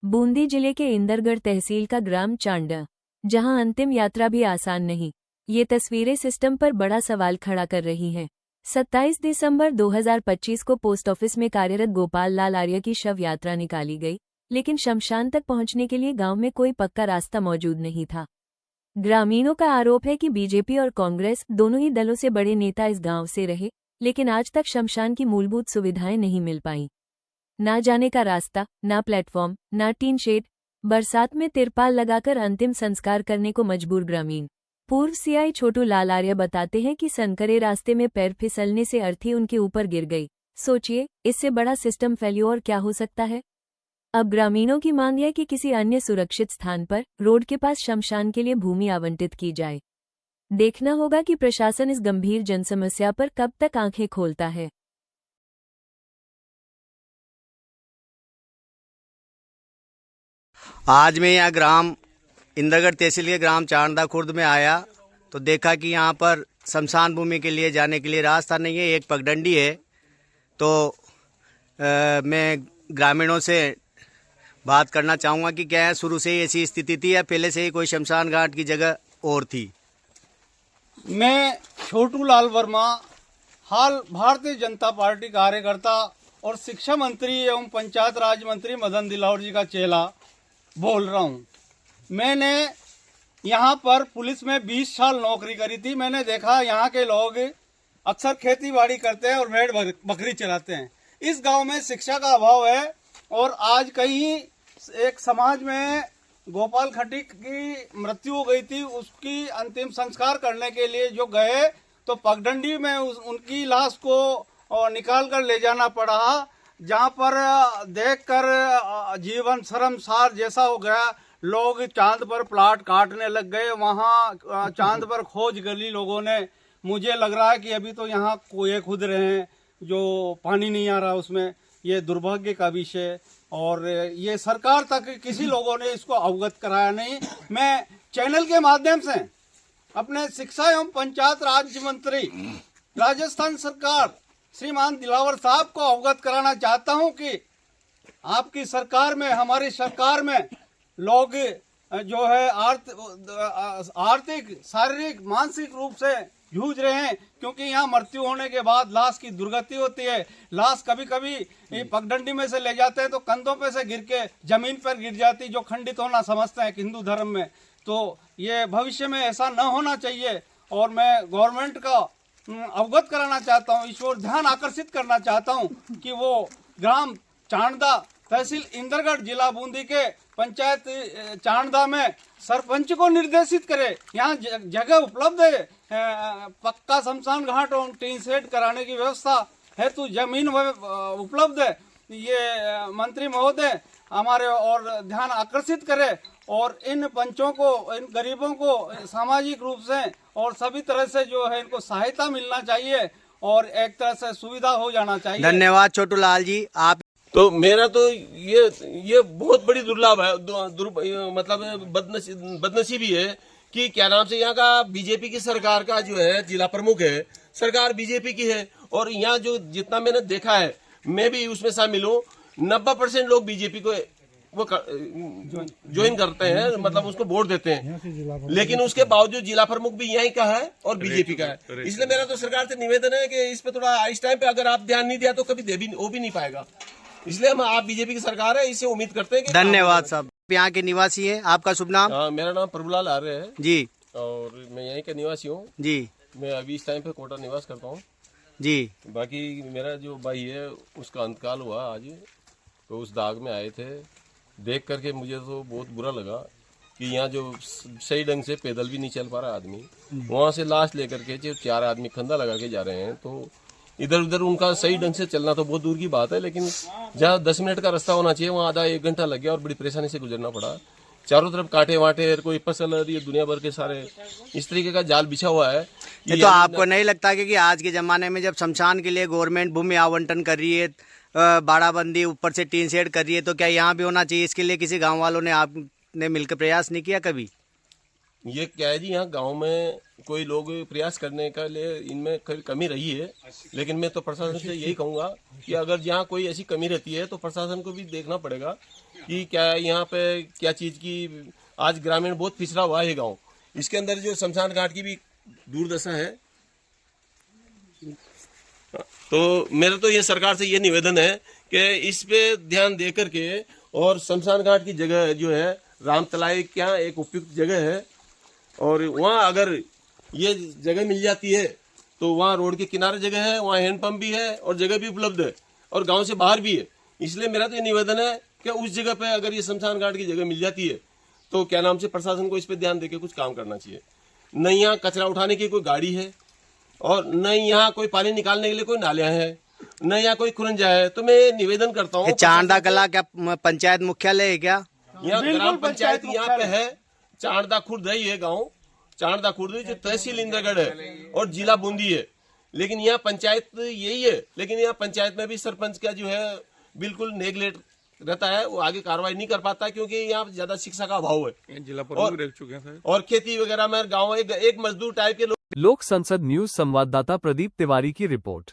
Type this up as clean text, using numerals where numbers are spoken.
बूंदी जिले के इंदरगढ़ तहसील का ग्राम चांडा, जहां अंतिम यात्रा भी आसान नहीं। ये तस्वीरें सिस्टम पर बड़ा सवाल खड़ा कर रही हैं। 27 दिसंबर 2025 को पोस्ट ऑफिस में कार्यरत गोपाल लाल आर्य की शव यात्रा निकाली गई, लेकिन शमशान तक पहुंचने के लिए गांव में कोई पक्का रास्ता मौजूद नहीं था। ग्रामीणों का आरोप है कि बीजेपी और कांग्रेस दोनों ही दलों से बड़े नेता इस गांव से रहे, लेकिन आज तक शमशान की मूलभूत सुविधाएं नहीं मिल पाईं। ना जाने का रास्ता, ना प्लेटफॉर्म, ना टीन शेड, बरसात में तिरपाल लगाकर अंतिम संस्कार करने को मजबूर ग्रामीण। पूर्व सीआई छोटू लाल आर्य बताते हैं कि संकरे रास्ते में पैर फिसलने से अर्थी उनके ऊपर गिर गई। सोचिए, इससे बड़ा सिस्टम फेल्योर क्या हो सकता है। अब ग्रामीणों की मांग है कि किसी अन्य सुरक्षित स्थान पर रोड के पास शमशान के लिए भूमि आवंटित की जाए। देखना होगा कि प्रशासन इस गंभीर जनसमस्या पर कब तक आंखें खोलता है। आज मैं यहाँ ग्राम इंदरगढ़ तहसील के ग्राम चांदा खुर्द में आया तो देखा कि यहाँ पर शमशान भूमि के लिए जाने के लिए रास्ता नहीं है, एक पगडंडी है। तो मैं ग्रामीणों से बात करना चाहूँगा कि क्या है, शुरू से ही ऐसी स्थिति थी या पहले से ही कोई शमशान घाट की जगह और थी। मैं छोटू लाल वर्मा, हाल भारतीय जनता पार्टी कार्यकर्ता और शिक्षा मंत्री एवं पंचायत राज मंत्री मदन दिलावर जी का चेला बोल रहा हूँ। मैंने यहाँ पर पुलिस में 20 साल नौकरी करी थी। मैंने देखा यहाँ के लोग अक्सर खेती बाड़ी करते हैं और भेड़ बकरी चलाते हैं। इस गांव में शिक्षा का अभाव है और आज कहीं एक समाज में गोपाल खटीक की मृत्यु हो गई थी। उसकी अंतिम संस्कार करने के लिए जो गए तो पगडंडी में उनकी लाश को निकाल कर ले जाना पड़ा, जहाँ पर देखकर जीवन शर्मसार जैसा हो गया। लोग चांद पर प्लाट काटने लग गए। वहाँ चांद पर खोज गली लोगों ने। मुझे लग रहा है कि अभी तो यहाँ कुएं खुद रहे हैं जो पानी नहीं आ रहा उसमें। ये दुर्भाग्य का विषय और ये सरकार तक किसी लोगों ने इसको अवगत कराया नहीं। मैं चैनल के माध्यम से अपने शिक्षा एवं पंचायत राज मंत्री राजस्थान सरकार श्रीमान दिलावर साहब को अवगत कराना चाहता हूं कि आपकी सरकार में, हमारी सरकार में लोग जो है आर्थिक, शारीरिक, मानसिक रूप से जूझ रहे हैं, क्योंकि यहाँ मृत्यु होने के बाद लाश की दुर्गति होती है। लाश कभी कभी पगडंडी में से ले जाते हैं तो कंधों पे से गिर के जमीन पर गिर जाती, जो खंडित होना समझते हैं हिंदू धर्म में। तो ये भविष्य में ऐसा न होना चाहिए और मैं गवर्नमेंट का अवगत कराना चाहता हूँ, इस ओर ध्यान आकर्षित करना चाहता हूँ कि वो ग्राम चांदा, तहसील इंदरगढ़, जिला बूंदी के पंचायत चांदा में सरपंच को निर्देशित करे। यहाँ जगह उपलब्ध है, पक्का शमशान घाट और टीन शेड कराने की व्यवस्था है, तो जमीन उपलब्ध है। ये मंत्री महोदय हमारे और ध्यान आकर्षित करे और इन पंचों को, इन गरीबों को सामाजिक रूप से और सभी तरह से जो है इनको सहायता मिलना चाहिए और एक तरह से सुविधा हो जाना चाहिए। धन्यवाद छोटू लाल जी। आप तो मेरा तो ये बहुत बड़ी दुर्लभ है, मतलब बदनसीबी है कि क्या नाम से यहाँ का बीजेपी की सरकार का जो है जिला प्रमुख है, सरकार बीजेपी की है और यहाँ जो जितना मैंने देखा है, मैं भी उसमें शामिल हूँ, 90% लोग बीजेपी को वो ज्वाइन करते हैं, मतलब उसको वोट देते हैं। लेकिन उसके बावजूद जिला प्रमुख भी यहीं का है और बीजेपी का है। इसलिए मेरा तो सरकार से निवेदन है कि इस पे थोड़ा इस टाइम पे अगर आप ध्यान नहीं दिया तो कभी हो भी नहीं पाएगा। इसलिए हम, आप बीजेपी की सरकार है, इससे उम्मीद करते हैं कि धन्यवाद साहब। यहाँ के निवासी हैं, आपका शुभ नाम? मेरा नाम प्रभुलाल आर्य है जी और मैं यहीं का निवासी हूँ जी। मैं अभी इस टाइम पे कोटा निवास करता हूँ जी। बाकी मेरा जो भाई है उसका अंतकाल हुआ आज, तो उस दाग में आए थे। देख करके मुझे तो बहुत बुरा लगा कि यहाँ जो सही ढंग से पैदल भी नहीं चल पा रहा आदमी, वहाँ से लाश लेकर के जो 4 आदमी कंधा लगा के जा रहे हैं, तो इधर उधर उनका सही ढंग से चलना तो बहुत दूर की बात है, लेकिन जहाँ 10 मिनट का रास्ता होना चाहिए वहाँ आधा 1 घंटा लग गया और बड़ी परेशानी से गुजरना पड़ा। चारों तरफ कांटे वाटे, कोई फसल ये दुनिया भर के सारे इस तरीके का जाल बिछा हुआ है। तो आपको नहीं लगता कि आज के जमाने में जब शमशान के लिए गवर्नमेंट भूमि आवंटन कर रही है, बाड़ाबंदी ऊपर से टीन शेड कर रही है, तो क्या यहाँ भी होना चाहिए? इसके लिए किसी गाँव वालों ने आपने मिलकर प्रयास नहीं किया कभी? ये क्या है जी, यहाँ गांव में कोई लोग प्रयास करने का लिए इनमें कमी रही है, लेकिन मैं तो प्रशासन से यही कहूँगा कि अगर यहाँ कोई ऐसी कमी रहती है तो प्रशासन को भी देखना पड़ेगा कि क्या यहाँ पे क्या चीज़ की। आज ग्रामीण बहुत पिछड़ा हुआ है गांव, इसके अंदर जो शमशान घाट की भी दुर्दशा है। तो मेरा तो ये सरकार से ये निवेदन है कि इस पे ध्यान दे करके, और शमशान घाट की जगह जो है रामतलाई क्या एक उपयुक्त जगह है, और वहाँ अगर ये जगह मिल जाती है तो वहाँ रोड के किनारे जगह है, वहाँ हैंडपंप भी है और जगह भी उपलब्ध है और गांव से बाहर भी है। इसलिए मेरा तो ये निवेदन है कि उस जगह पे अगर ये शमशान घाट की जगह मिल जाती है तो क्या नाम से प्रशासन को इस पे ध्यान देके कुछ काम करना चाहिए। न यहाँ कचरा उठाने की कोई गाड़ी है, और न यहाँ कोई पानी निकालने के लिए कोई नालियां है, न यहाँ कोई खुरंजा है। तो मैं निवेदन करता हूँ, चांदा कला क्या पंचायत मुख्यालय है क्या? यहाँ ग्राम पंचायत यहाँ पे है, चांदा खुर्द है ये गाँव, चांदा खुर्द जो तहसील इंद्रगढ़ है और जिला बूंदी है। लेकिन यहाँ पंचायत यही है, लेकिन यहाँ पंचायत में भी सरपंच का जो है बिल्कुल नेगलेक्ट रहता है, वो आगे कार्रवाई नहीं कर पाता क्योंकि यहाँ ज्यादा शिक्षा का अभाव है। जिला प्रमुख रह चुके हैं और खेती वगैरह में गाँव एक मजदूर टाइप के लोग। लोक संसद न्यूज संवाददाता प्रदीप तिवारी की रिपोर्ट।